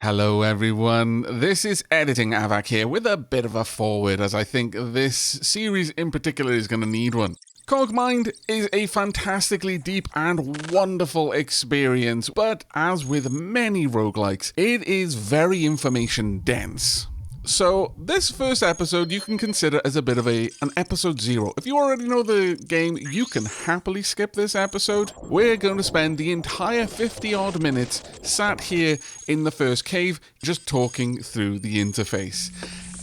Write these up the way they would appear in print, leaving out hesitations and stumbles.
Hello everyone, this is Editing Aavak here with a bit of a forward as I think this series in particular is going to need one. Cogmind is a fantastically deep and wonderful experience, but as with many roguelikes, it is very information dense. So this first episode you can consider as a bit of an episode 0. If you already know the game, you can happily skip this episode. We're going to spend the entire 50 odd minutes sat here in the first cave just talking through the interface.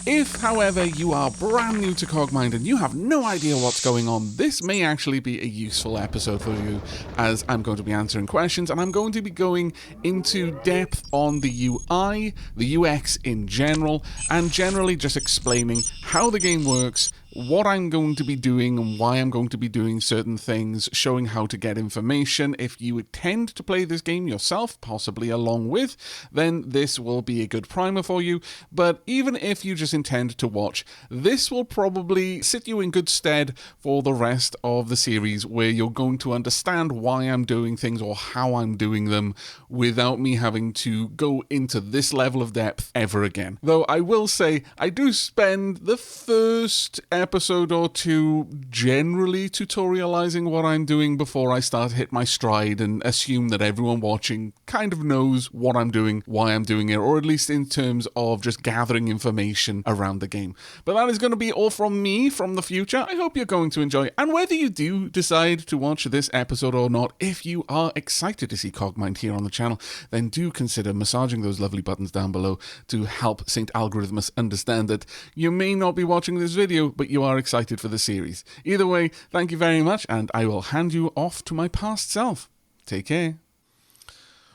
If, however, you are brand new to Cogmind and you have no idea what's going on, this may actually be a useful episode for you, as I'm going to be answering questions and I'm going to be going into depth on the UI, the UX in general, and generally just explaining how the game works, what I'm going to be doing and why I'm going to be doing certain things, showing how to get information. If you intend to play this game yourself, possibly along with, then this will be a good primer for you. But even if you just intend to watch, this will probably sit you in good stead for the rest of the series, where you're going to understand why I'm doing things or how I'm doing them without me having to go into this level of depth ever again. Though I will say, I do spend the first episode or two generally tutorializing what I'm doing before I start to hit my stride and assume that everyone watching kind of knows what I'm doing, why I'm doing it, or at least in terms of just gathering information around the game. But that is going to be all from me from the future. I hope you're going to enjoy, and whether you do decide to watch this episode or not, if you are excited to see Cogmind here on the channel, then do consider massaging those lovely buttons down below to help Saint Algorithmus understand that you may not be watching this video, but you are excited for the series. Either way, thank you very much, and I will hand you off to my past self. Take care.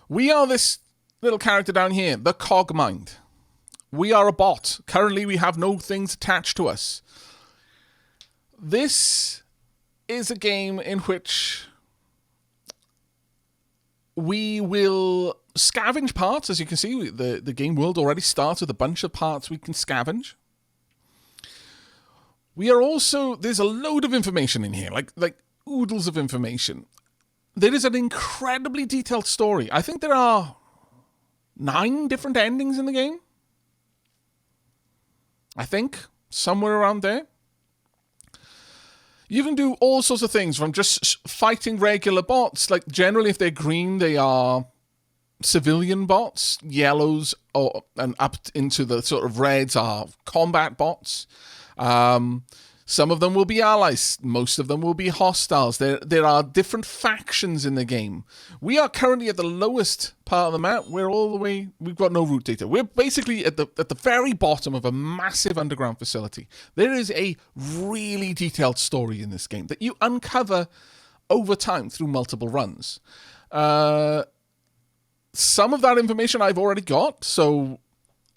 We are this little character down here, the Cogmind. We are a bot. Currently, we have no things attached to us. This is a game in which we will scavenge parts. As you can see, the game world already starts with a bunch of parts we can scavenge. We are also, there's a load of information in here, like oodles of information. There is an incredibly detailed story. I think there are 9 different endings in the game. I think, somewhere around there. You can do all sorts of things, from just fighting regular bots. Like, generally, if they're green, they are civilian bots. Yellows and up into the sort of reds are combat bots. Some of them will be allies. Most of them will be hostiles. There are different factions in the game. We are currently at the lowest part of the map. We've got no root data. We're basically at the very bottom of a massive underground facility. There is a really detailed story in this game that you uncover over time through multiple runs. Some of that information I've already got, so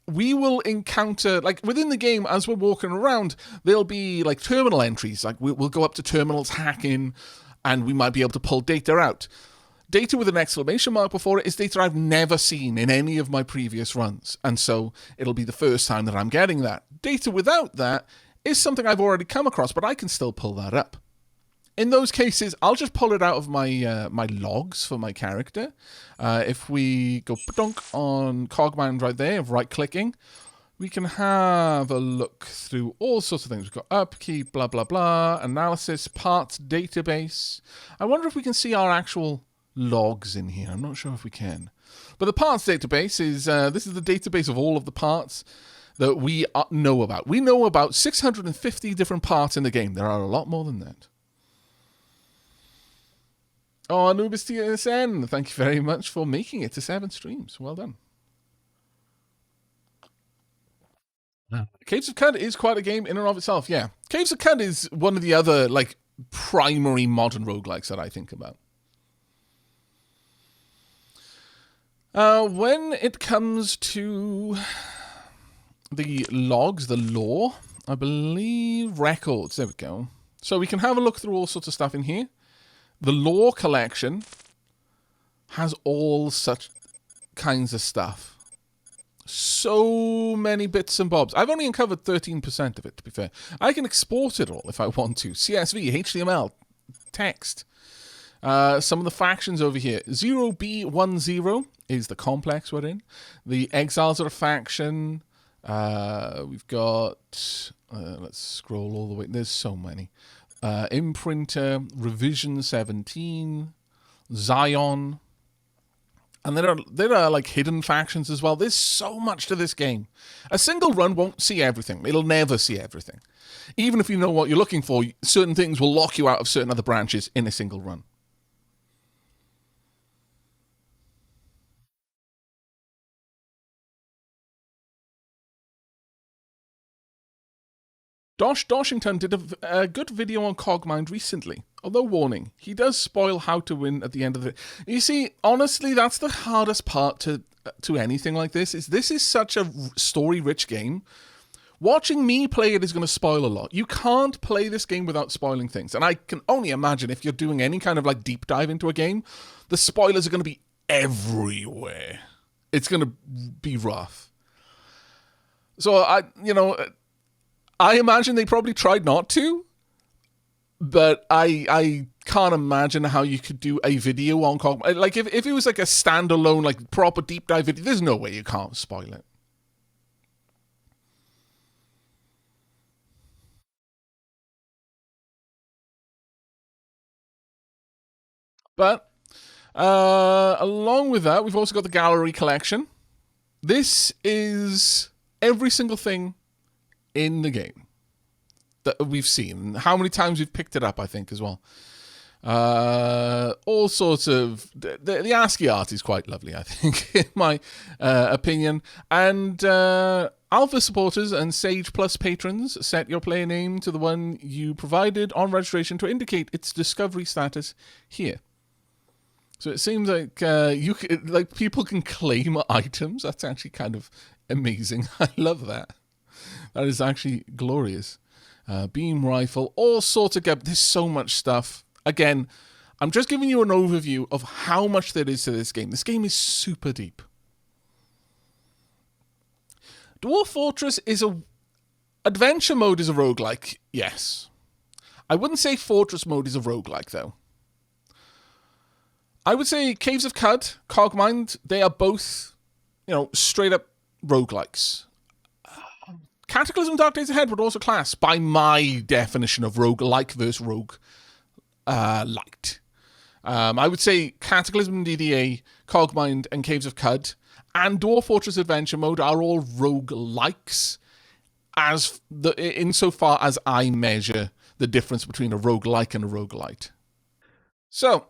we will encounter, like, within the game, as we're walking around, there'll be, like, terminal entries. Like, we'll go up to terminals, hack in, and we might be able to pull data out. Data with an exclamation mark before it is data I've never seen in any of my previous runs, and so it'll be the first time that I'm getting that. Data without that is something I've already come across, but I can still pull that up. In those cases, I'll just pull it out of my my logs for my character. If we go dunk on Cogmind right there, right-clicking, we can have a look through all sorts of things. We've got upkeep, blah, blah, blah, analysis, parts, database. I wonder if we can see our actual logs in here. I'm not sure if we can. But the parts database is, this is the database of all of the parts that we know about. We know about 650 different parts in the game. There are a lot more than that. Oh, Anubis TSN, thank you very much for making it to 7 streams. Well done. Caves of Cud is quite a game in and of itself, yeah. Caves of Cud is one of the other, like, primary modern roguelikes that I think about. When it comes to the logs, the lore, I believe records, there we go. So we can have a look through all sorts of stuff in here. The lore collection has all such kinds of stuff. So many bits and bobs. I've only uncovered 13% of it, to be fair. I can export it all if I want to. CSV, HTML, text. Some of the factions over here. 0B10 is the complex we're in. The Exiles are a faction. We've got... let's scroll all the way. There's so many. Imprinter, Revision 17, Zion. And there are like hidden factions as well. There's so much to this game. A single run won't see everything. It'll never see everything. Even if you know what you're looking for, certain things will lock you out of certain other branches in a single run. Doshington did a good video on Cogmind recently. Although, warning, he does spoil how to win at the end of it. You see, honestly, that's the hardest part to anything like this. This is such a story-rich game. Watching me play it is going to spoil a lot. You can't play this game without spoiling things. And I can only imagine if you're doing any kind of like deep dive into a game, the spoilers are going to be everywhere. It's going to be rough. So, I imagine they probably tried not to, but I can't imagine how you could do a video on Cogmind. Like, if it was like a standalone, like, proper deep dive video, there's no way you can't spoil it. But, along with that, we've also got the gallery collection. This is every single thing in the game that we've seen. How many times we've picked it up, I think, as well. All sorts of... The ASCII art is quite lovely, I think, in my opinion. And Alpha supporters and Sage Plus patrons, set your player name to the one you provided on registration to indicate its discovery status here. So it seems like people can claim items. That's actually kind of amazing. I love that. That is actually glorious. Beam rifle, all sorts of... There's so much stuff. Again, I'm just giving you an overview of how much there is to this game. This game is super deep. Dwarf Fortress is a... Adventure mode is a roguelike, yes. I wouldn't say Fortress mode is a roguelike, though. I would say Caves of Cud, Cogmind, they are both, straight up roguelikes. Cataclysm Dark Days Ahead would also class, by my definition of roguelike versus rogue light. I would say Cataclysm DDA, Cogmind, and Caves of Cud, and Dwarf Fortress Adventure Mode are all roguelikes, insofar as I measure the difference between a roguelike and a roguelite. So,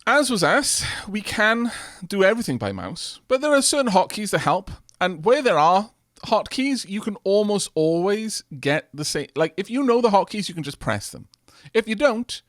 as was asked, we can do everything by mouse, but there are certain hotkeys that help, and where there are hotkeys, you can almost always get the same... Like, if you know the hotkeys, you can just press them. If you don't,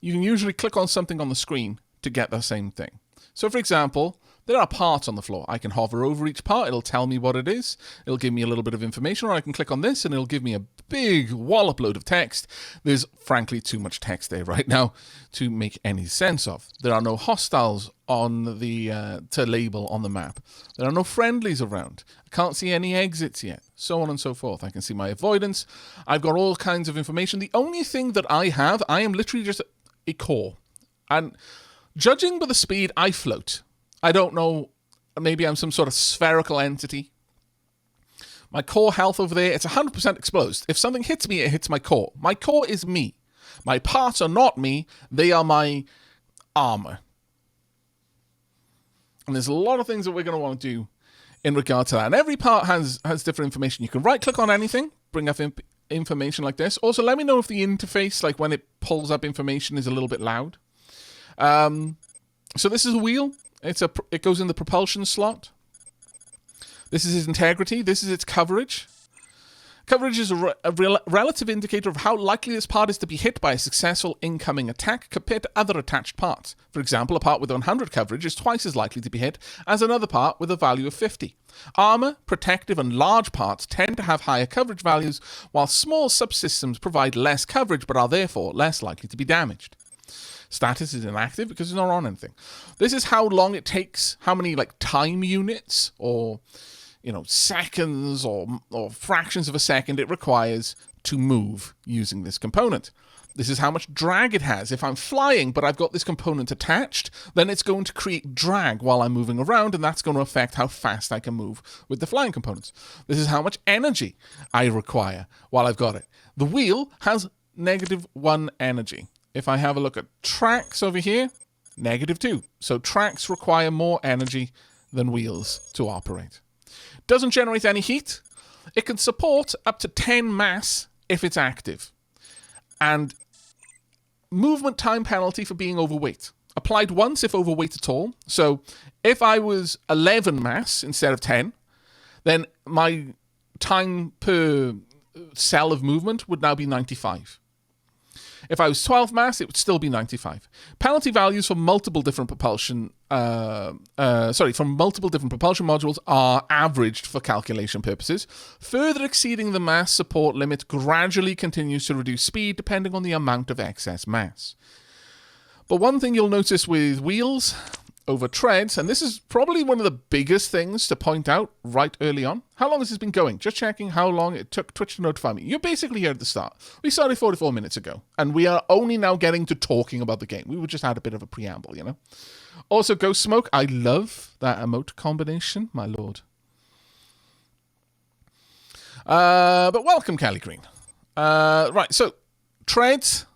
you can usually click on something on the screen to get the same thing. So, for example, there are parts on the floor. I can hover over each part. It'll tell me what it is. It'll give me a little bit of information, or I can click on this, and it'll give me a big wallop load of text. There's, frankly, too much text there right now to make any sense of. There are no hostiles on the to label on the map. There are no friendlies around. I can't see any exits yet. So on and so forth. I can see my avoidance. I've got all kinds of information. The only thing that I am literally just a core. And judging by the speed, I float. I don't know, maybe I'm some sort of spherical entity. My core health over there, it's 100% exposed. If something hits me, it hits my core. My core is me. My parts are not me. They are my armor. And there's a lot of things that we're going to want to do in regard to that. And every part has different information. You can right-click on anything, bring up information like this. Also, let me know if the interface, like when it pulls up information, is a little bit loud. So this is a wheel. It goes in the propulsion slot. This is its integrity. This is its coverage. Coverage is a relative indicator of how likely this part is to be hit by a successful incoming attack compared to other attached parts. For example, a part with 100 coverage is twice as likely to be hit as another part with a value of 50. Armor, protective, and large parts tend to have higher coverage values, while small subsystems provide less coverage but are therefore less likely to be damaged. Status is inactive because it's not on anything. This is how long it takes, how many time units or seconds or fractions of a second it requires to move using this component. This is how much drag it has. If I'm flying, but I've got this component attached, then it's going to create drag while I'm moving around, and that's going to affect how fast I can move with the flying components. This is how much energy I require while I've got it. The wheel has -1 energy. If I have a look at tracks over here, -2. So tracks require more energy than wheels to operate. Doesn't generate any heat. It can support up to 10 mass if it's active. And movement time penalty for being overweight. Applied once if overweight at all. So if I was 11 mass instead of 10, then my time per cell of movement would now be 95. If I was 12 mass, it would still be 95. Penalty values for multiple different propulsion, from multiple different propulsion modules are averaged for calculation purposes. Further exceeding the mass support limit gradually continues to reduce speed depending on the amount of excess mass. But one thing you'll notice with wheels over treads, and this is probably one of the biggest things to point out right early on. How long has this been going? Just checking how long it took Twitch to notify me. You're basically here at the start. We started 44 minutes ago, and we are only now getting to talking about the game. We just had a bit of a preamble, you know? Also, Ghost Smoke. I love that emote combination, my lord. But welcome, Kelly Green. Right, so treads,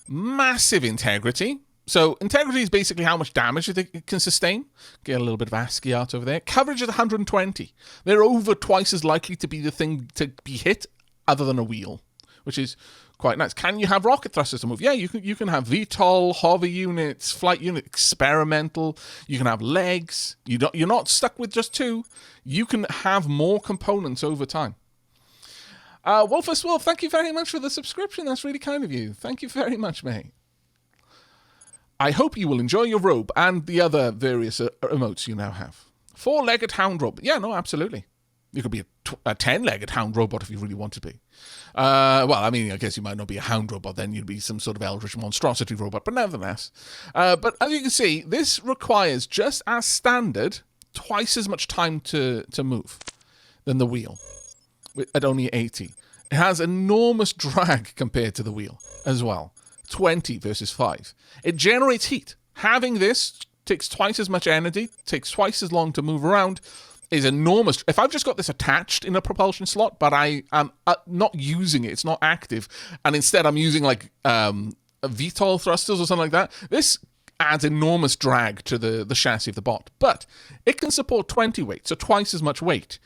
massive integrity. So integrity is basically how much damage it can sustain. Get a little bit of ASCII art over there. Coverage is 120. They're over twice as likely to be the thing to be hit other than a wheel, which is quite nice. Can you have rocket thrusters to move? Yeah, you can have VTOL, hover units, flight unit, experimental. You can have legs. You're not stuck with just two. You can have more components over time. Wolfus Wolf, thank you very much for the subscription. That's really kind of you. Thank you very much, mate. I hope you will enjoy your robe and the other various emotes you now have. 4-legged hound robot. Yeah, no, absolutely. You could be a 10-legged hound robot if you really want to be. Well, I mean, I guess you might not be a hound robot, then you'd be some sort of eldritch monstrosity robot, but nevertheless. But as you can see, this requires, just as standard, twice as much time to move than the wheel, at only 80. It has enormous drag compared to the wheel as well. 20 versus 5. It generates heat. Having this takes twice as much energy, takes twice as long to move around, is enormous. If I've just got this attached in a propulsion slot, but I am not using it, it's not active, and instead I'm using like VTOL thrusters or something like that, this adds enormous drag to the chassis of the bot. But it can support 20 weight, so twice as much weight.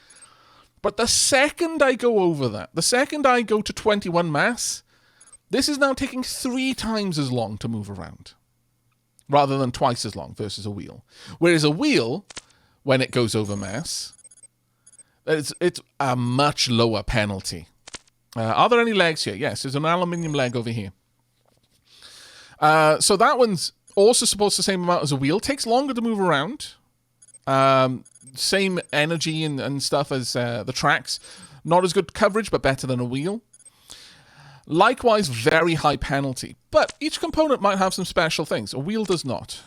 But the second I go over that, the second I go to 21 mass, this is now taking 3 times as long to move around, rather than twice as long versus a wheel. Whereas a wheel, when it goes over mass, it's a much lower penalty. Are there any legs here? Yes, there's an aluminium leg over here. So that one's also supports the same amount as a wheel. Takes longer to move around. Same energy and stuff as the tracks. Not as good coverage, but better than a wheel. Likewise, very high penalty. But each component might have some special things. A wheel does not.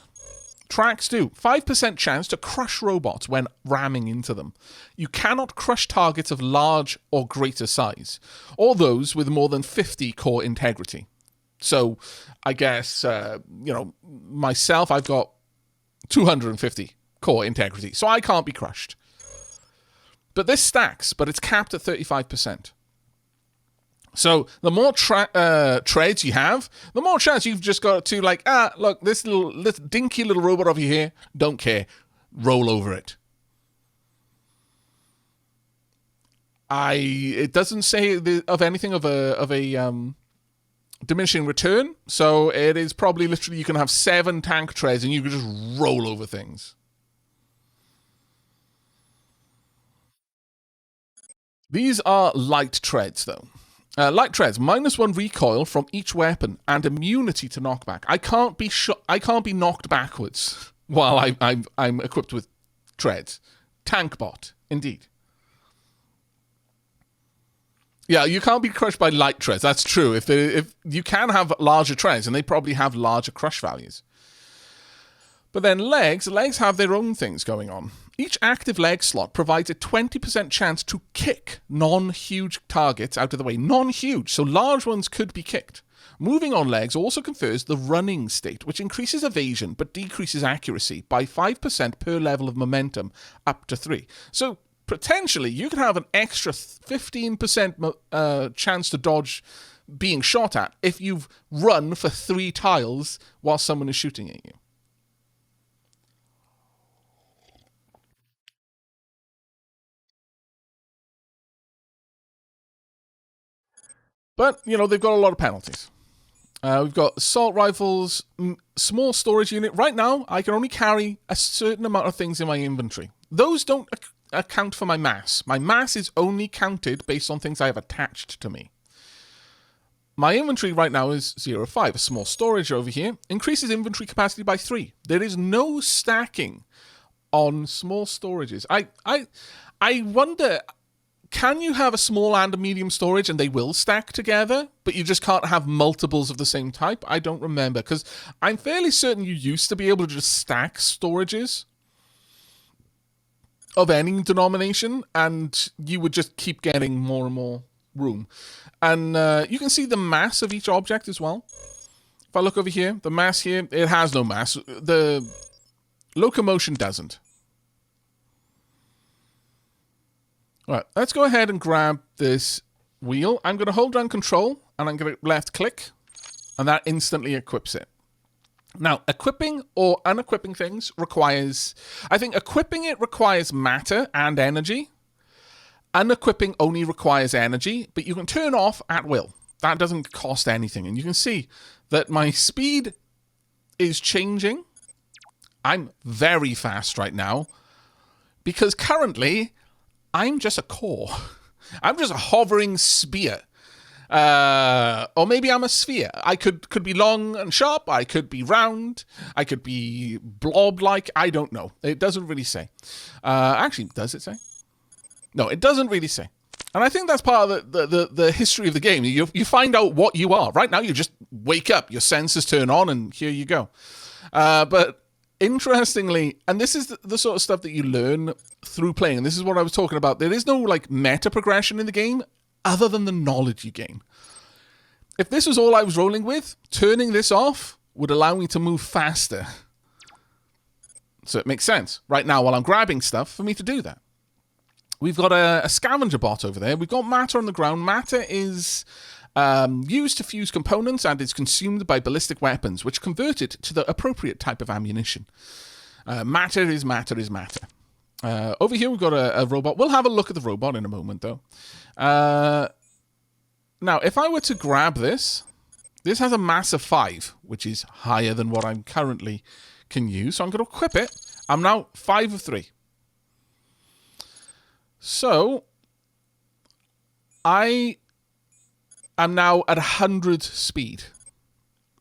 Tracks do. 5% chance to crush robots when ramming into them. You cannot crush targets of large or greater size, or those with more than 50 core integrity. So, I guess, myself, I've got 250 core integrity, so I can't be crushed. But this stacks, but it's capped at 35%. So the more trades you have, the more chance you've just got to look, this dinky little robot over here, don't care, roll over it. It doesn't say of anything of a diminishing return, so it is probably literally you can have 7 tank trades and you can just roll over things. These are light treads, though. Light treads, -1 recoil from each weapon and immunity to knockback. I can't be knocked backwards while I'm equipped with treads. Tank bot, indeed. Yeah, you can't be crushed by light treads. That's true. If you can have larger treads, and they probably have larger crush values. But then legs have their own things going on. Each active leg slot provides a 20% chance to kick non-huge targets out of the way. Non-huge, so large ones could be kicked. Moving on legs also confers the running state, which increases evasion but decreases accuracy by 5% per level of momentum up to 3. So potentially you could have an extra 15% chance to dodge being shot at if you've run for 3 tiles while someone is shooting at you. But, you know, they've got a lot of penalties. We've got assault rifles, small storage unit. Right now, I can only carry a certain amount of things in my inventory. Those don't account for my mass. My mass is only counted based on things I have attached to me. My inventory right now is 0.5. A small storage over here increases inventory capacity by 3. There is no stacking on small storages. I wonder, can you have a small and a medium storage and they will stack together, but you just can't have multiples of the same type? I don't remember, because I'm fairly certain you used to be able to just stack storages of any denomination, and you would just keep getting more and more room. And you can see the mass of each object as well. If I look over here, the mass here, it has no mass. The locomotion doesn't. All right, let's go ahead and grab this wheel. I'm going to hold down control, and I'm going to left click, and that instantly equips it. Now, equipping or unequipping things requires... I think equipping it requires matter and energy. Unequipping only requires energy, but you can turn off at will. That doesn't cost anything. And you can see that my speed is changing. I'm very fast right now, because currently I'm just a core. I'm just a hovering spear. Or maybe I'm a sphere. I could be long and sharp. I could be round. I could be blob-like. I don't know. It doesn't really say. Actually, does it say? No, it doesn't really say. And I think that's part of the history of the game. You find out what you are. Right now, you just wake up. Your senses turn on, and here you go. But interestingly, and this is the sort of stuff that you learn through playing, and this is what I was talking about. There is no like meta progression in the game other than the knowledge you gain. If this was all I was rolling with, turning this off would allow me to move faster. So it makes sense right now while I'm grabbing stuff for me to do that. We've got a scavenger bot over there. We've got matter on the ground. Matter is used to fuse components and is consumed by ballistic weapons, which convert it to the appropriate type of ammunition. Matter is matter is matter. Over here we've got a robot. We'll have a look at the robot in a moment, though. Now, if I were to grab this, this has a mass of 5, which is higher than what I currently can use. So I'm going to equip it. I'm now 5 of 3. So I am now at 100 speed.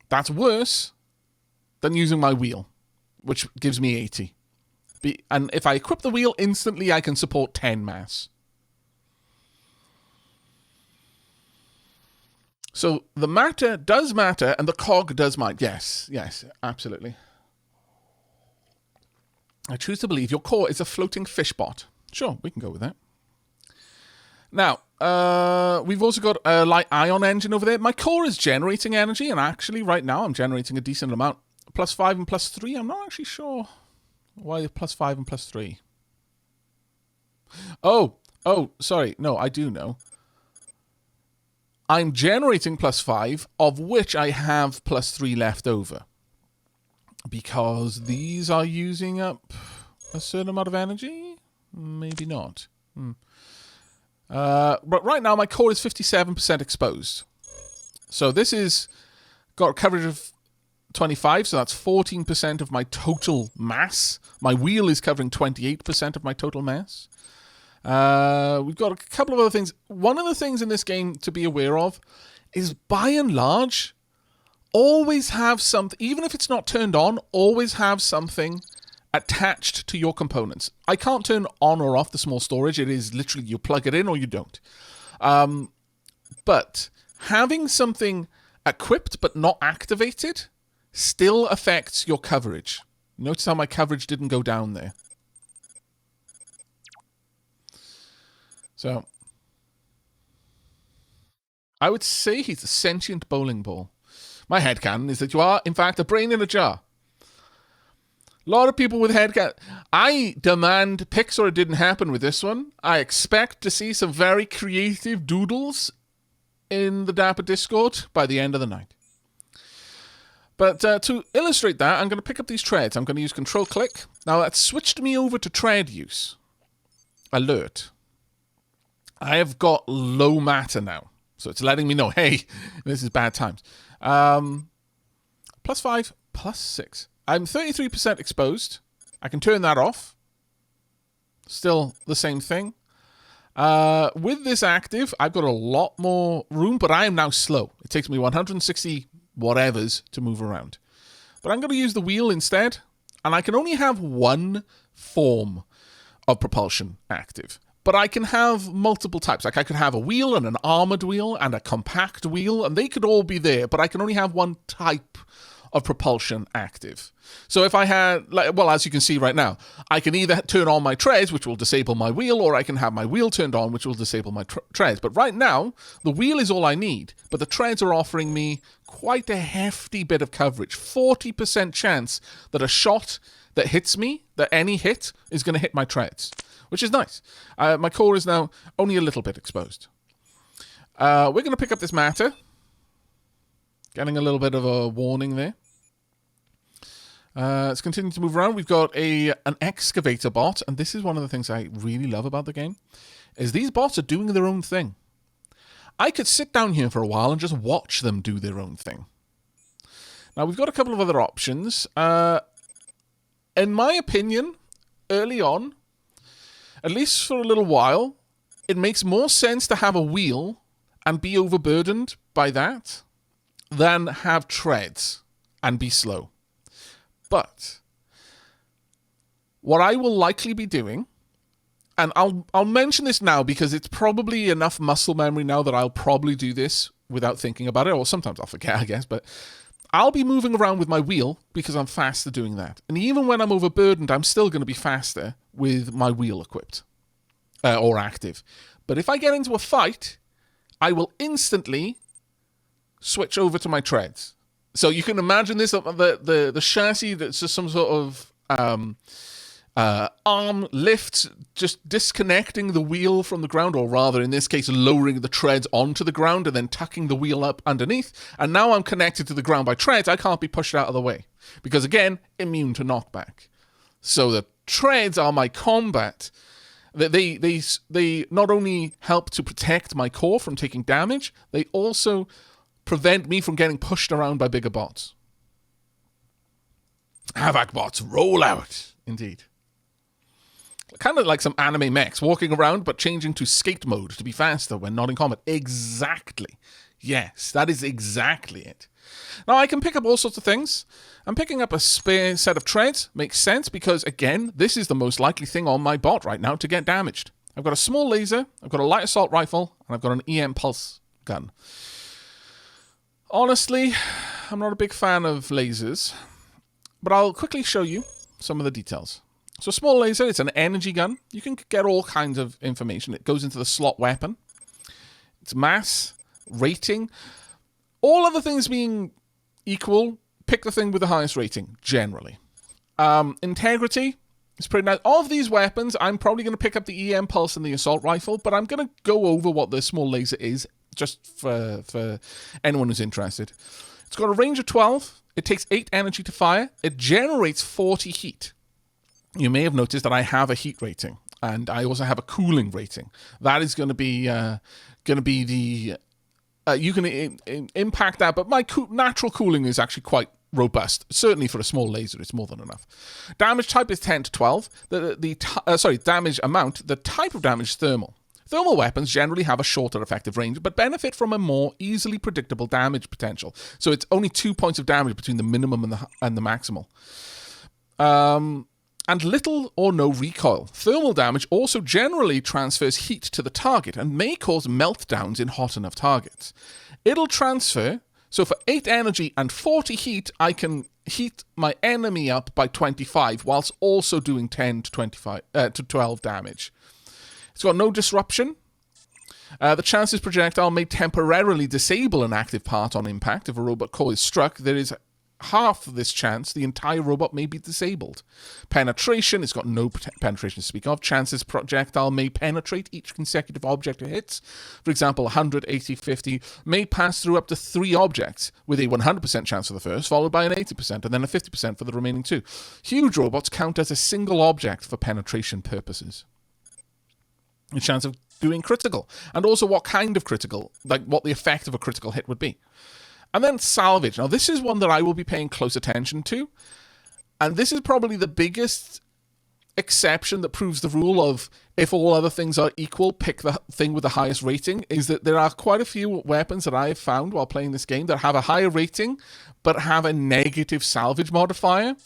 That's worse than using my wheel, which gives me 80. And if I equip the wheel instantly, I can support 10 mass. So the matter does matter, and the cog does mind. Yes, absolutely. I choose to believe your core is a floating fish bot. Sure, we can go with that. Now, we've also got a light ion engine over there. My core is generating energy, and actually right now I'm generating a decent amount. +5 and +3, I'm not actually sure why +5 and +3. Oh, sorry. No, I do know. I'm generating +5, of which I have +3 left over. Because these are using up a certain amount of energy? Maybe not. But right now, my core is 57% exposed. So this is got a coverage of 25, so that's 14% of my total mass. My wheel is covering 28% of my total mass. We've got a couple of other things. One of the things in this game to be aware of is, by and large, always have something, even if it's not turned on, always have something attached to your components. I can't turn on or off the small storage. It is literally you plug it in or you don't. But having something equipped but not activated still affects your coverage. Notice how my coverage didn't go down there. So I would say he's a sentient bowling ball. My headcanon is that you are, in fact, a brain in a jar. A lot of people with headcanon. I demand Pixar. It didn't happen with this one. I expect to see some very creative doodles in the Dapper Discord by the end of the night. But to illustrate that, I'm going to pick up these treads. I'm going to use Control-Click. Now, that's switched me over to tread use. Alert. I have got low matter now. So it's letting me know, hey, this is bad times. +5, +6. I'm 33% exposed. I can turn that off. Still the same thing. With this active, I've got a lot more room, but I am now slow. It takes me 160 whatevers to move around. But I'm going to use the wheel instead, and I can only have one form of propulsion active. But I can have multiple types. Like I could have a wheel and an armored wheel and a compact wheel, and they could all be there, but I can only have one type of propulsion active. So if I had, well, as you can see right now, I can either turn on my treads, which will disable my wheel, or I can have my wheel turned on, which will disable my treads. But right now, the wheel is all I need, but the treads are offering me quite a hefty bit of coverage. 40% chance that a shot that hits me, that any hit, is going to hit my treads, which is nice. My core is now only a little bit exposed. We're going to pick up this matter. Getting a little bit of a warning there. Let's continue to move around. We've got an excavator bot, and this is one of the things I really love about the game, is these bots are doing their own thing. I could sit down here for a while and just watch them do their own thing. Now, we've got a couple of other options. In my opinion, early on, at least for a little while, it makes more sense to have a wheel and be overburdened by that than have treads and be slow. But what I will likely be doing, and I'll mention this now because it's probably enough muscle memory now that I'll probably do this without thinking about it, or sometimes I'll forget, I guess, but I'll be moving around with my wheel because I'm faster doing that. And even when I'm overburdened, I'm still going to be faster with my wheel equipped or active. But if I get into a fight, I will instantly switch over to my treads. So you can imagine this, the chassis that's just some sort of arm lift, just disconnecting the wheel from the ground, or rather in this case lowering the treads onto the ground and then tucking the wheel up underneath. And now I'm connected to the ground by treads. I can't be pushed out of the way because, again, immune to knockback. So the treads are my combat. They not only help to protect my core from taking damage, they also prevent me from getting pushed around by bigger bots. Aavak bots, roll out. Indeed. Kind of like some anime mechs, walking around but changing to skate mode to be faster when not in combat. Exactly. Yes, that is exactly it. Now, I can pick up all sorts of things. I'm picking up a spare set of treads. Makes sense because, again, this is the most likely thing on my bot right now to get damaged. I've got a small laser, I've got a light assault rifle, and I've got an EMP Pulse Gun. Honestly, I'm not a big fan of lasers, but I'll quickly show you some of the details. So small laser, it's an energy gun. You can get all kinds of information. It goes into the slot weapon. It's mass, rating. All other things being equal, pick the thing with the highest rating, generally. Integrity is pretty nice. Of these weapons, I'm probably going to pick up the EM Pulse and the assault rifle, but I'm going to go over what the small laser is, just for anyone who's interested. It's got a range of 12. It takes 8 energy to fire. It generates 40 heat. You may have noticed that I have a heat rating, and I also have a cooling rating. That is going to be the... you can impact that, but my natural cooling is actually quite robust. Certainly for a small laser, it's more than enough. Damage type is 10 to 12. Damage amount. The type of damage is thermal. Thermal weapons generally have a shorter effective range, but benefit from a more easily predictable damage potential. So it's only 2 points of damage between the minimum and the maximal. And little or no recoil. Thermal damage also generally transfers heat to the target and may cause meltdowns in hot enough targets. It'll transfer, so for 8 energy and 40 heat, I can heat my enemy up by 25, whilst also doing 10 to 12 damage. It's got no disruption, The chances projectile may temporarily disable an active part on impact. If a robot core is struck, there is half this chance the entire robot may be disabled. Penetration, it's got no penetration to speak of. Chances projectile may penetrate each consecutive object it hits. For example, 100, 80, 50 may pass through up to 3 objects with a 100% chance for the first, followed by an 80% and then a 50% for the remaining 2. Huge robots count as a single object for penetration purposes. A chance of doing critical, and also what kind of critical, like what the effect of a critical hit would be. And then salvage. Now, this is one that I will be paying close attention to. And this is probably the biggest exception that proves the rule of if all other things are equal, pick the thing with the highest rating, is that there are quite a few weapons that I have found while playing this game that have a higher rating, but have a negative salvage modifier.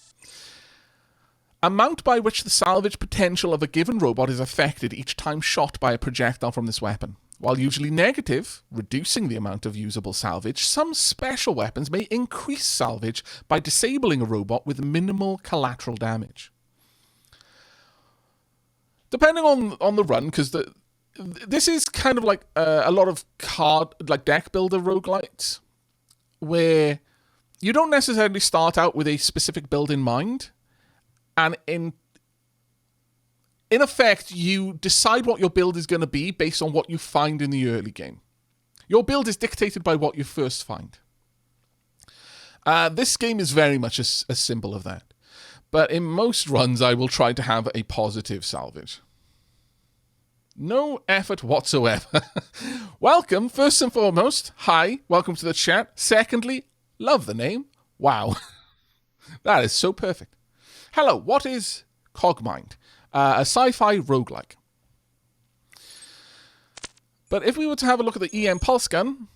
Amount by which the salvage potential of a given robot is affected each time shot by a projectile from this weapon. While usually negative, reducing the amount of usable salvage, some special weapons may increase salvage by disabling a robot with minimal collateral damage. Depending on the run, because this is kind of like a lot of deck builder roguelikes, where you don't necessarily start out with a specific build in mind, and in effect, you decide what your build is going to be based on what you find in the early game. Your build is dictated by what you first find. This game is very much a symbol of that. But in most runs, I will try to have a positive salvage. No effort whatsoever. Welcome, first and foremost. Hi, welcome to the chat. Secondly, love the name. Wow. That is so perfect. Hello, what is Cogmind? A sci-fi roguelike. But if we were to have a look at the EMP Pulse Gun,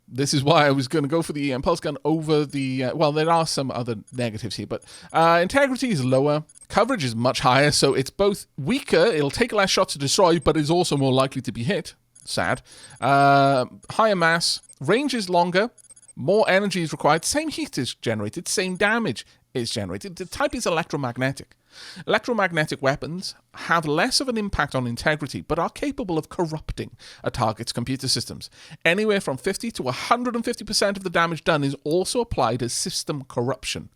this is why I was going to go for the EMP Pulse Gun over the... well, there are some other negatives here, but integrity is lower, coverage is much higher, so it's both weaker, it'll take less shots to destroy, but is also more likely to be hit. Sad. Higher mass, range is longer, more energy is required, same heat is generated, same damage is generated. The type is electromagnetic. Electromagnetic weapons have less of an impact on integrity, but are capable of corrupting a target's computer systems. Anywhere from 50 to 150% of the damage done is also applied as system corruption.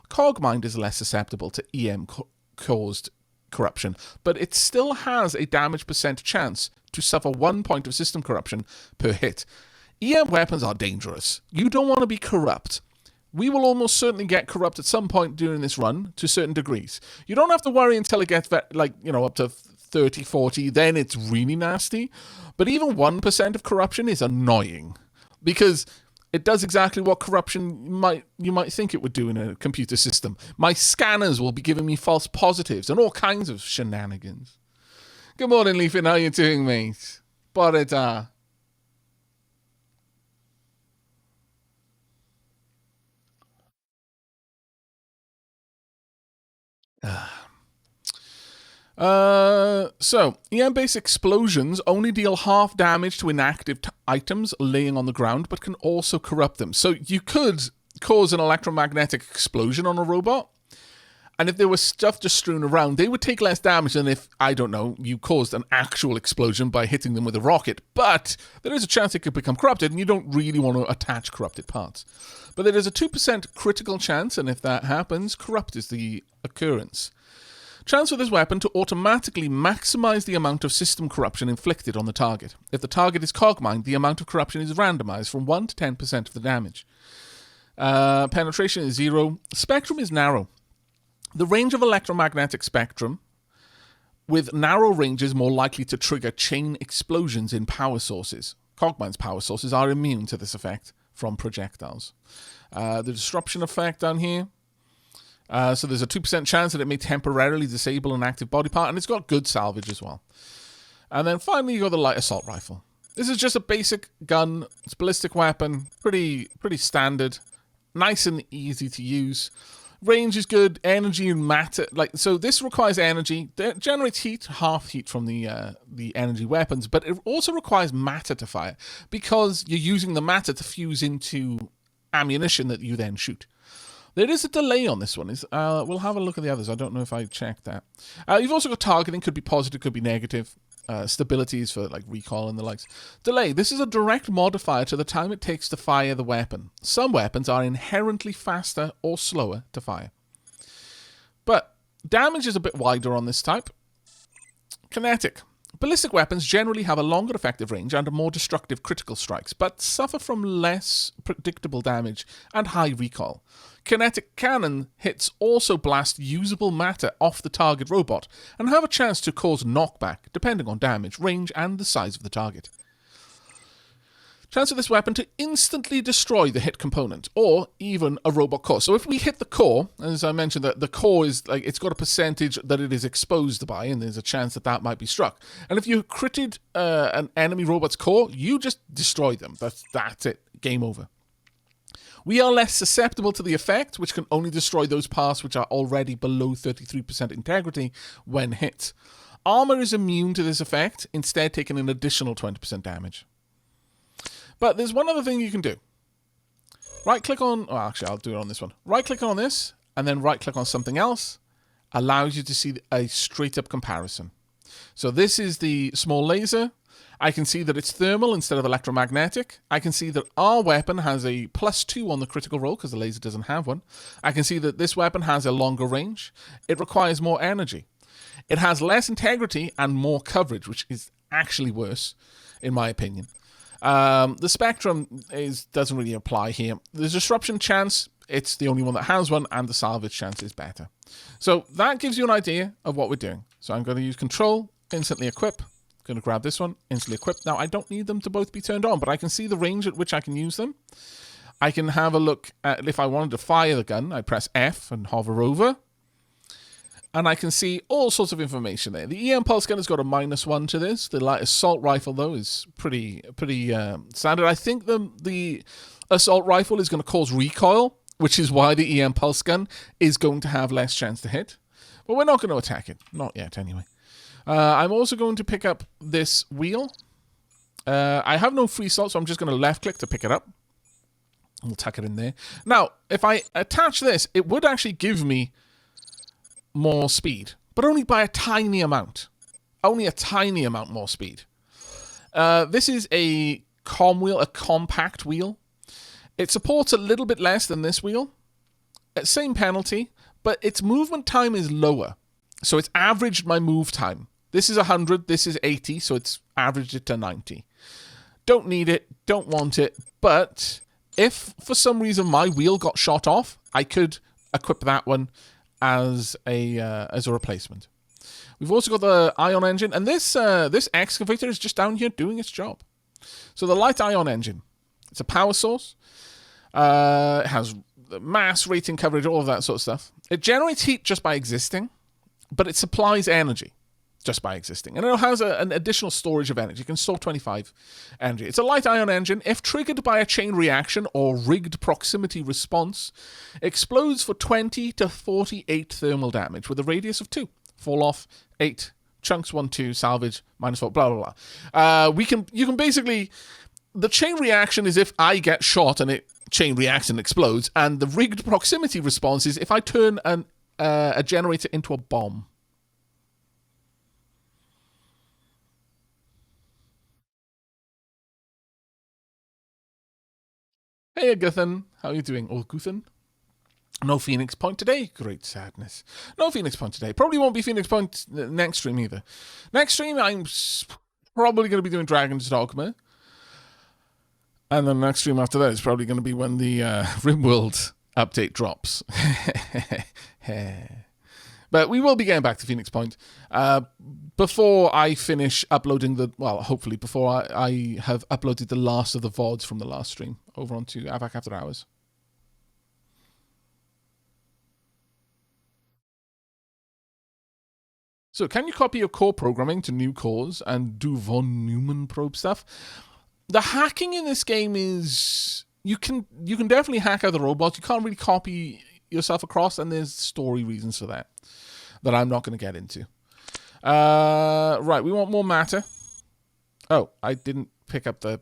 Cogmind is less susceptible to EM-caused corruption, but it still has a damage percent chance to suffer 1 point of system corruption per hit. EM weapons are dangerous. You don't want to be corrupt. We will almost certainly get corrupt at some point during this run, to certain degrees. You don't have to worry until it gets, up to 30, 40, then it's really nasty. But even 1% of corruption is annoying, because it does exactly what corruption you might think it would do in a computer system. My scanners will be giving me false positives and all kinds of shenanigans. Good morning, Leafin. How you doing, mate? Boreta. So, EM-based explosions only deal half damage to inactive items laying on the ground, but can also corrupt them. So you could cause an electromagnetic explosion on a robot, and if there was stuff just strewn around, they would take less damage than if, I don't know, you caused an actual explosion by hitting them with a rocket. But there is a chance it could become corrupted, and you don't really want to attach corrupted parts. But there is a 2% critical chance, and if that happens, corrupt is the occurrence. Chance for this weapon to automatically maximize the amount of system corruption inflicted on the target. If the target is Cogmind, the amount of corruption is randomized from 1 to 10% of the damage. Penetration is 0. Spectrum is narrow. The range of electromagnetic spectrum with narrow ranges more likely to trigger chain explosions in power sources. Cogmind's power sources are immune to this effect from projectiles. The disruption effect down here. So there's a 2% chance that it may temporarily disable an active body part, and it's got good salvage as well. And then finally, you got the light assault rifle. This is just a basic gun. It's a ballistic weapon, pretty standard, nice and easy to use. Range is good, energy and matter. So this requires energy. It generates heat, half heat from the energy weapons, but it also requires matter to fire because you're using the matter to fuse into ammunition that you then shoot. There is a delay on this one. We'll have a look at the others. I don't know if I checked that. You've also got targeting. Could be positive, could be negative. stabilities for like recoil and the likes. Delay. This is a direct modifier to the time it takes to fire the weapon. Some weapons are inherently faster or slower to fire. But damage is a bit wider on this type. Kinetic. Ballistic weapons generally have a longer effective range and more destructive critical strikes, but suffer from less predictable damage and high recoil. Kinetic cannon hits also blast usable matter off the target robot and have a chance to cause knockback, depending on damage, range, and the size of the target. Chance of this weapon to instantly destroy the hit component, or even a robot core. So if we hit the core, as I mentioned, the core is like, it's got a percentage that it is exposed by, and there's a chance that that might be struck. And if you critted an enemy robot's core, you just destroy them. That's it. Game over. We are less susceptible to the effect, which can only destroy those parts which are already below 33% integrity when hit. Armor is immune to this effect, instead taking an additional 20% damage. But there's one other thing you can do. Right-click on... Oh, actually, I'll do it on this one. Right-click on this, and then right-click on something else. Allows you to see a straight-up comparison. So this is the small laser. I can see that it's thermal instead of electromagnetic. I can see that our weapon has a +2 on the critical roll, because the laser doesn't have one. I can see that this weapon has a longer range. It requires more energy. It has less integrity and more coverage, which is actually worse, in my opinion. The spectrum doesn't really apply here. The disruption chance, it's the only one that has one, and the salvage chance is better. So that gives you an idea of what we're doing. So I'm going to use control, instantly equip. Going to grab this one, instantly equip. Now, I don't need them to both be turned on, but I can see the range at which I can use them. I can have a look at, if I wanted to fire the gun, I press F and hover over. And I can see all sorts of information there. The EMP Pulse Gun has got a -1 to this. The light assault rifle, though, is pretty standard. I think the assault rifle is going to cause recoil, which is why the EMP Pulse Gun is going to have less chance to hit. But we're not going to attack it. Not yet, anyway. I'm also going to pick up this wheel. I have no free slot, so I'm just going to left-click to pick it up. We'll tuck it in there. Now, if I attach this, it would actually give me more speed, but only by a tiny amount. Only a tiny amount more speed. This is a wheel, a compact wheel. It supports a little bit less than this wheel. Same penalty, but its movement time is lower. So it's averaged my move time. This is 100, this is 80, so it's averaged it to 90. Don't need it, don't want it, but if for some reason my wheel got shot off, I could equip that one as a replacement. We've also got the ion engine, and this excavator is just down here doing its job. So the light ion engine, it's a power source. It has mass, rating, coverage, all of that sort of stuff. It generates heat just by existing, but it supplies energy just by existing. And it has an additional storage of energy. It can store 25 energy. It's a light ion engine. If triggered by a chain reaction or rigged proximity response, explodes for 20 to 48 thermal damage with a radius of 2. Fall off, 8. Chunks, 1, 2. Salvage, -4. Blah, blah, blah. You can basically... The chain reaction is if I get shot and it chain reacts and explodes, and the rigged proximity response is if I turn a generator into a bomb. Hey, Guthan. How are you doing? Oh, Guthan? No Phoenix Point today. Great sadness. No Phoenix Point today. Probably won't be Phoenix Point next stream either. Next stream, I'm probably going to be doing Dragon's Dogma. And then the next stream after that is probably going to be when the RimWorld update drops. But we will be getting back to Phoenix Point. Before I finish uploading hopefully before I have uploaded the last of the VODs from the last stream over onto Aavak After Hours. So can you copy your core programming to new cores and do von Neumann probe stuff? The hacking in this game is... You can definitely hack other robots. You can't really copy yourself across, and there's story reasons for that I'm not going to get into. Right, we want more matter. Oh, I didn't pick up the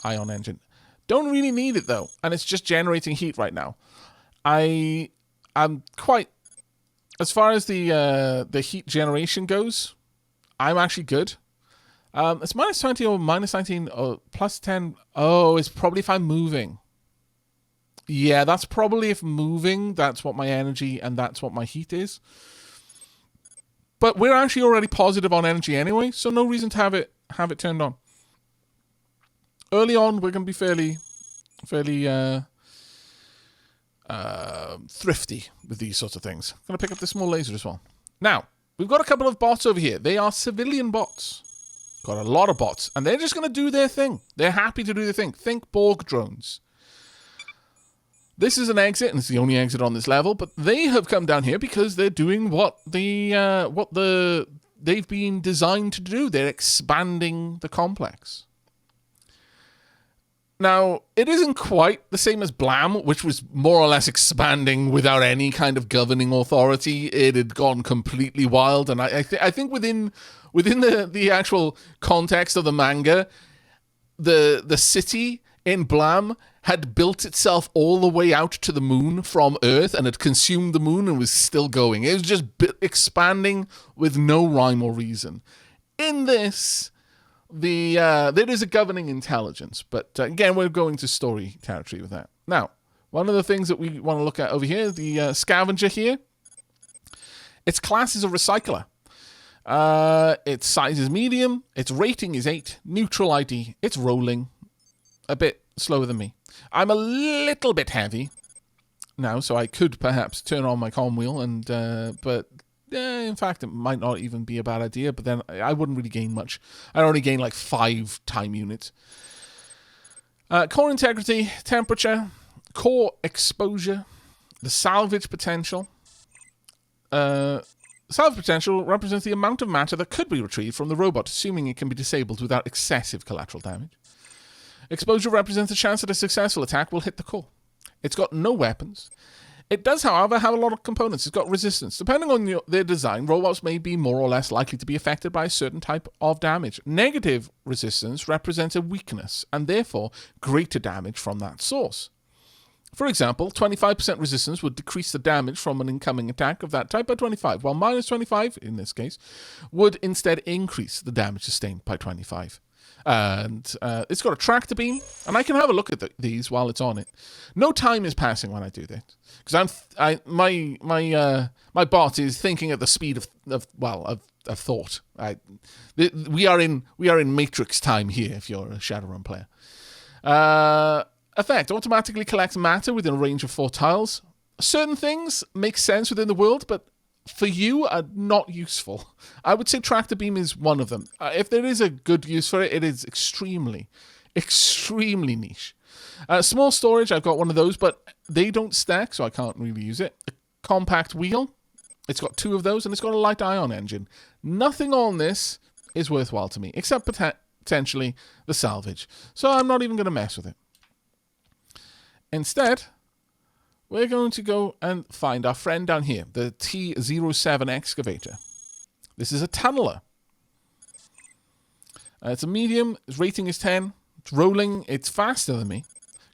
ion engine. Don't really need it, though, and it's just generating heat right now. I'm quite... As far as the heat generation goes, I'm actually good. It's minus 20 or minus 19 or plus 10. Oh, it's probably if I'm moving. Yeah, that's probably if moving. That's what my energy and that's what my heat is. But we're actually already positive on energy anyway, so no reason to have it turned on. Early on, we're going to be fairly thrifty with these sorts of things. I'm going to pick up the small laser as well. Now, we've got a couple of bots over here. They are civilian bots. Got a lot of bots, and they're just going to do their thing. They're happy to do their thing. Think Borg drones. This is an exit, and it's the only exit on this level, but they have come down here because they're doing what they've been designed to do. They're expanding the complex. Now, it isn't quite the same as Blam, which was more or less expanding without any kind of governing authority. It had gone completely wild, and I think within the actual context of the manga, the city in Blam had built itself all the way out to the moon from Earth and had consumed the moon and was still going. It was just expanding with no rhyme or reason. In this, there is a governing intelligence, but again, we're going to story territory with that. Now, one of the things that we want to look at over here, the scavenger here, its class is a recycler. Its size is medium, its rating is 8, neutral ID, it's rolling, a bit slower than me. I'm a little bit heavy now, so I could perhaps turn on my comm wheel, but in fact, it might not even be a bad idea, but then I wouldn't really gain much. I'd only gain like 5 time units. Core integrity, temperature, core exposure, the salvage potential. Salvage potential represents the amount of matter that could be retrieved from the robot, assuming it can be disabled without excessive collateral damage. Exposure represents the chance that a successful attack will hit the core. It's got no weapons. It does, however, have a lot of components. It's got resistance. Depending on their design, robots may be more or less likely to be affected by a certain type of damage. Negative resistance represents a weakness, and therefore greater damage from that source. For example, 25% resistance would decrease the damage from an incoming attack of that type by 25, while minus 25, in this case, would instead increase the damage sustained by 25. And it's got a tractor beam, and I can have a look at these while it's on it. No time is passing when I do this, because my bot is thinking at the speed of thought. We are in Matrix time here. If you're a Shadowrun player, effect automatically collects matter within a range of 4 tiles. Certain things make sense within the world, but for you are not useful. I would say tractor beam is one of them. If there is a good use for it, it is extremely, extremely niche. Small storage, I've got one of those, but they don't stack, so I can't really use it. A compact wheel, it's got 2 of those, and it's got a light ion engine. Nothing on this is worthwhile to me, except potentially the salvage. So I'm not even going to mess with it. Instead, we're going to go and find our friend down here, the T07 Excavator. This is a tunneler. It's a medium. Its rating is 10. It's rolling. It's faster than me.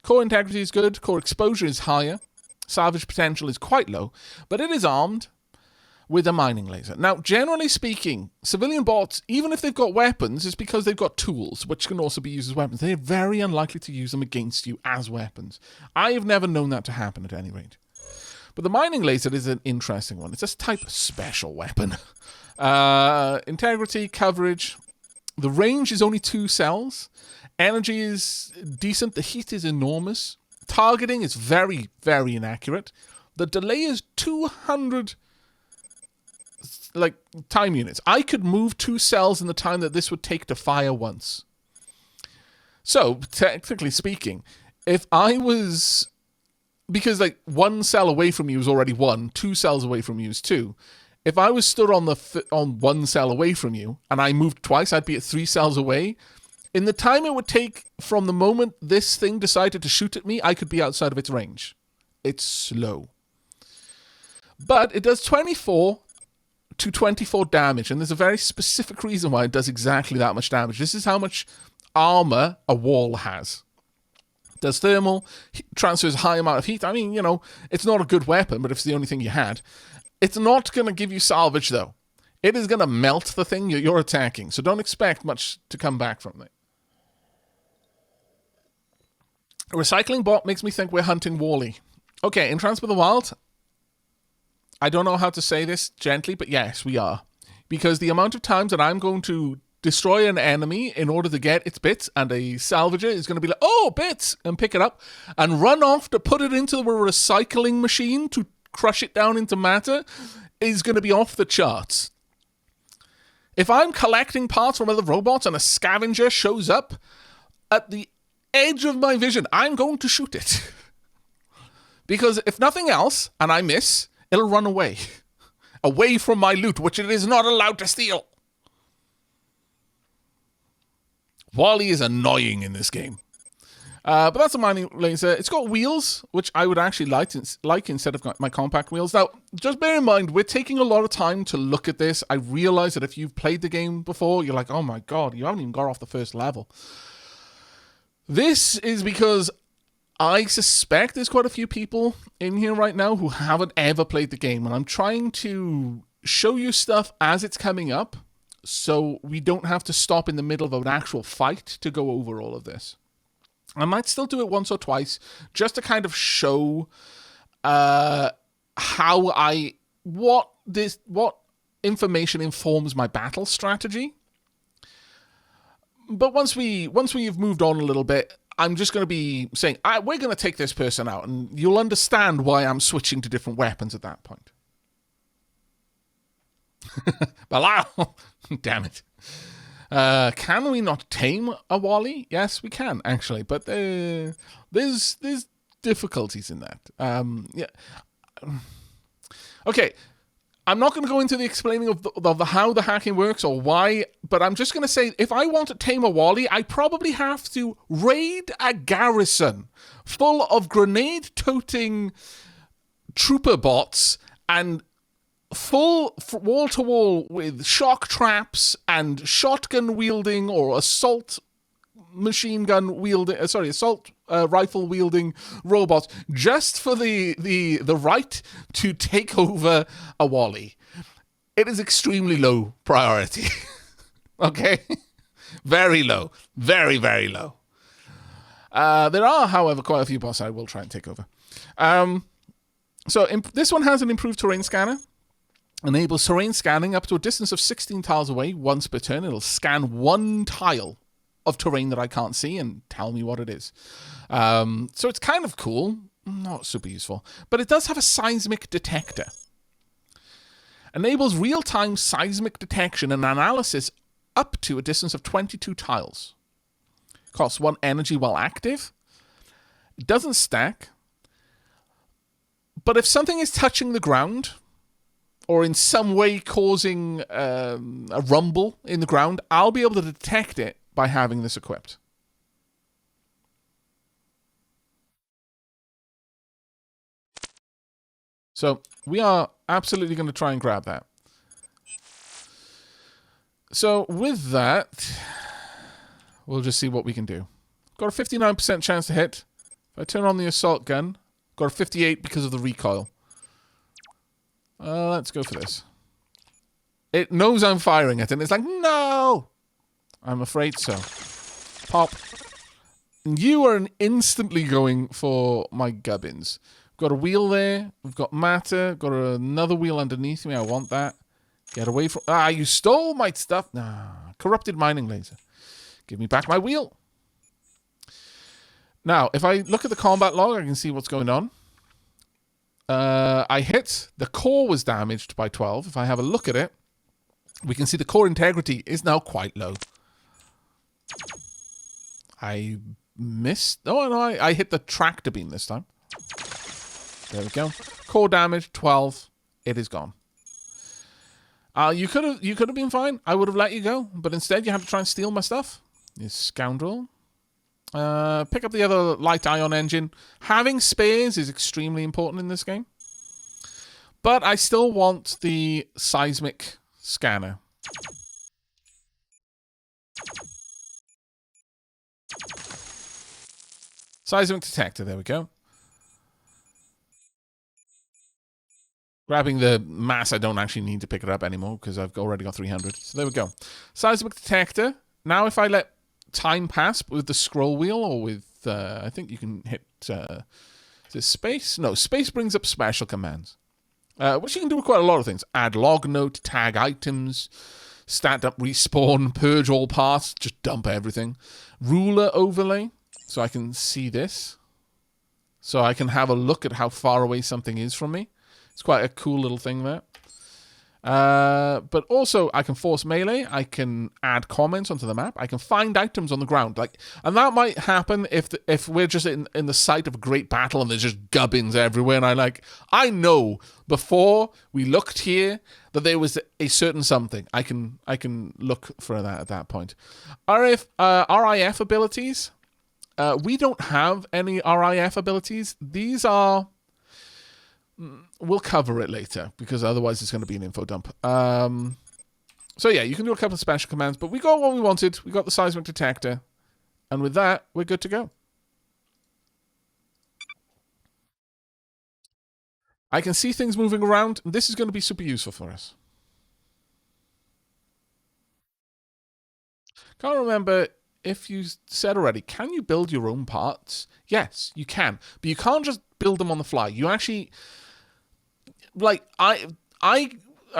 Core integrity is good. Core exposure is higher. Salvage potential is quite low. But it is armed with a mining laser. Now, generally speaking, civilian bots, even if they've got weapons, it's because they've got tools, which can also be used as weapons. They're very unlikely to use them against you as weapons. I have never known that to happen at any rate. But the mining laser is an interesting one. It's a type of special weapon. Integrity, coverage. The range is only 2 cells. Energy is decent. The heat is enormous. Targeting is very, very inaccurate. The delay is 200 time units. I could move 2 cells in the time that this would take to fire once. So, technically speaking, if I was... Because 1 cell away from you is already 1, 2 cells away from you is 2. If I was stood on 1 cell away from you, and I moved twice, I'd be at 3 cells away. In the time it would take from the moment this thing decided to shoot at me, I could be outside of its range. It's slow. But it does 24 to 24 damage, and there's a very specific reason why it does exactly that much damage. This is how much armor a wall has. It does thermal, transfers a high amount of heat. I mean, it's not a good weapon, but if it's the only thing you had. It's not going to give you salvage, though. It is going to melt the thing you're attacking, so don't expect much to come back from it. A recycling bot makes me think we're hunting Wall-E. Okay, in Transfer the Wild, I don't know how to say this gently, but yes, we are. Because the amount of times that I'm going to destroy an enemy in order to get its bits, and a salvager is going to be like, oh, bits, and pick it up, and run off to put it into the recycling machine to crush it down into matter, is going to be off the charts. If I'm collecting parts from other robots and a scavenger shows up at the edge of my vision, I'm going to shoot it. Because if nothing else, and I miss, it'll run away. Away from my loot, which it is not allowed to steal. Wall-E is annoying in this game. But that's a mining laser. It's got wheels, which I would actually like instead of my compact wheels. Now, just bear in mind, we're taking a lot of time to look at this. I realize that if you've played the game before, you're like, oh my god, you haven't even got off the first level. This is because I suspect there's quite a few people in here right now who haven't ever played the game, and I'm trying to show you stuff as it's coming up, so we don't have to stop in the middle of an actual fight to go over all of this. I might still do it once or twice, just to kind of show what information informs my battle strategy. But once we've moved on a little bit, I'm just going to be saying, we're going to take this person out, and you'll understand why I'm switching to different weapons at that point. Balao! Damn it. Can we not tame a Wall-E? Yes, we can, actually, but there's difficulties in that. Yeah. Okay, I'm not going to go into the explaining of how the hacking works or why, but I'm just going to say, if I want to tame a Wall-E, I probably have to raid a garrison full of grenade-toting trooper bots and full wall-to-wall with shock traps and shotgun-wielding or assault rifle-wielding robots just for the right to take over a Wall-E. It is extremely low priority. Okay? Very low. Very, very low. There are, however, quite a few bosses I will try and take over. This one has an improved terrain scanner. Enables terrain scanning up to a distance of 16 tiles away once per turn. It'll scan one tile of terrain that I can't see and tell me what it is. So it's kind of cool. Not super useful. But it does have a seismic detector. Enables real-time seismic detection and analysis up to a distance of 22 tiles. Costs 1 energy while active. It doesn't stack. But if something is touching the ground, or in some way causing a rumble in the ground, I'll be able to detect it by having this equipped. So we are absolutely going to try and grab that. So with that, we'll just see what we can do. Got a 59% chance to hit. If I turn on the assault gun, got a 58 because of the recoil. Let's go for this. It knows I'm firing it, and it's like, no! I'm afraid so. Pop. You are instantly going for my gubbins. Got a wheel there. We've got matter. Got another wheel underneath me. I want that. Get away from... Ah, you stole my stuff. Nah. Corrupted mining laser. Give me back my wheel. Now, if I look at the combat log, I can see what's going on. I hit. The core was damaged by 12. If I have a look at it, we can see the core integrity is now quite low. I missed. Oh, no, I hit the tractor beam this time. There we go. Core damage, 12. It is gone. You could have been fine. I would have let you go, but instead you had to try and steal my stuff. You scoundrel. Pick up the other light ion engine. Having spares is extremely important in this game. But I still want the seismic scanner. Seismic detector, there we go. Grabbing the mass, I don't actually need to pick it up anymore because I've already got 300. So there we go. Seismic detector. Now if I let time pass with the scroll wheel or with, I think you can hit, is it space? No, space brings up special commands. Which you can do with quite a lot of things. Add log note, tag items, stat up respawn, purge all paths, just dump everything. Ruler overlay, so I can see this. So I can have a look at how far away something is from me. It's quite a cool little thing there. But also, I can force melee. I can add comments onto the map. I can find items on the ground. And that might happen if we're just in the sight of a great battle and there's just gubbins everywhere. And I know before we looked here that there was a certain something. I can look for that at that point. RIF abilities. We don't have any RIF abilities. These are... We'll cover it later, because otherwise it's going to be an info dump. So yeah, you can do a couple of special commands, but we got what we wanted. We got the seismic detector. And with that, we're good to go. I can see things moving around. This is going to be super useful for us. Can't remember if you said already, can you build your own parts? Yes, you can. But you can't just build them on the fly. You actually... I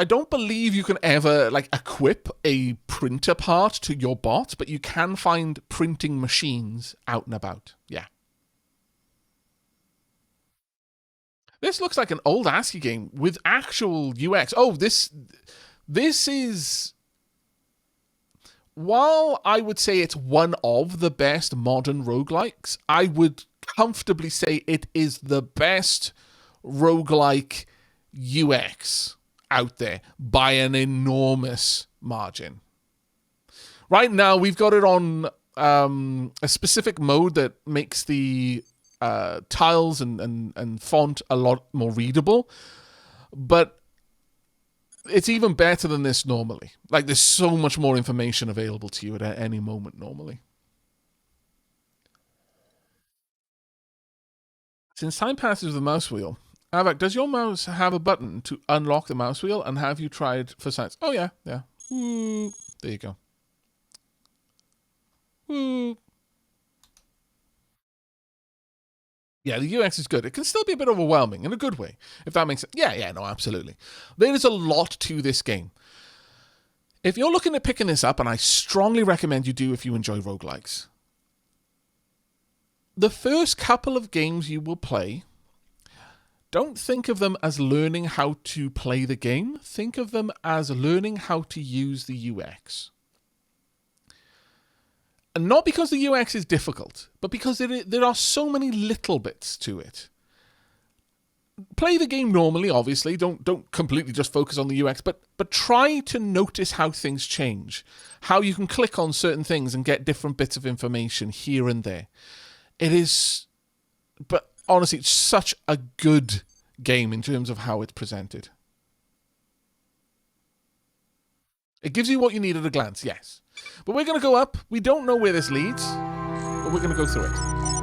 don't believe you can ever equip a printer part to your bot, but you can find printing machines out and about. Yeah. This looks like an old ASCII game with actual UX. Oh, this is... While I would say it's one of the best modern roguelikes, I would comfortably say it is the best roguelike UX out there by an enormous margin. Right now, we've got it on a specific mode that makes the tiles and font a lot more readable, but it's even better than this normally. There's so much more information available to you at any moment normally. Since time passes with the mouse wheel, Aavak, does your mouse have a button to unlock the mouse wheel, and have you tried for science? Oh, yeah. Woo. There you go. Woo. Yeah, the UX is good. It can still be a bit overwhelming in a good way, if that makes sense. Yeah, no, absolutely. There is a lot to this game. If you're looking at picking this up, and I strongly recommend you do if you enjoy roguelikes, the first couple of games you will play, don't think of them as learning how to play the game. Think of them as learning how to use the UX. And not because the UX is difficult, but because there are so many little bits to it. Play the game normally, obviously. Don't completely just focus on the UX, but try to notice how things change. How you can click on certain things and get different bits of information here and there. It is... But honestly, it's such a good game in terms of how it's presented. It gives you what you need at a glance, yes. But we're going to go up. We don't know where this leads, but we're going to go through it.